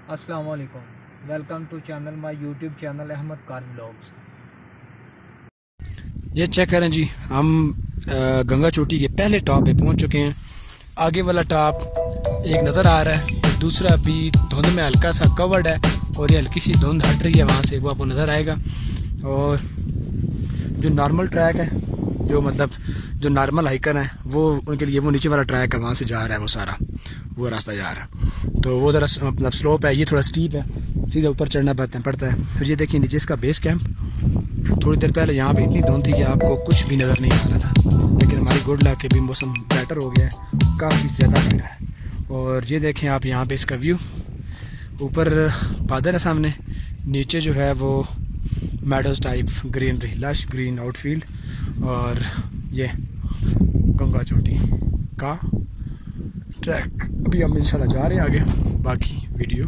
अस्सलाम वालेकुम। Welcome to channel my YouTube channel Ahmed car blogs. ये चेक करें जी, हम गंगा चोटी के पहले टॉप पे पहुंच चुके हैं। आगे वाला टॉप एक नज़र आ रहा है, और दूसरा भी धुंध में हल्का सा कवर्ड है, और ये हल्की सी धुंध हट रही है वहाँ से, वो आपको नज़र आएगा। और जो नॉर्मल ट्रैक है, जो नॉर्मल हाइकर हैं वो उनके लिए वो नीचे वाला ट्रैक है, वहाँ से जा रहा है वो सारा, वो रास्ता जा रहा है। तो वो ज़रा स्लोप है, ये थोड़ा स्टीप है, सीधे ऊपर चढ़ना पड़ता है। फिर ये देखिए नीचे इसका बेस कैंप। थोड़ी देर पहले यहाँ पे इतनी धुंध थी कि आपको कुछ भी नज़र नहीं आ रहा था, लेकिन हमारी गुड लक के भी मौसम बेटर हो गया है, काफ़ी ज़्यादा ठंडा है। और ये देखें आप यहाँ पे इसका व्यू, ऊपर बादल है सामने, नीचे जो है वो meadows type greenery, lush green outfield, और ये गंगा चोटी का ट्रैक। अभी हम इंशाल्लाह जा रहे हैं आगे, बाकी वीडियो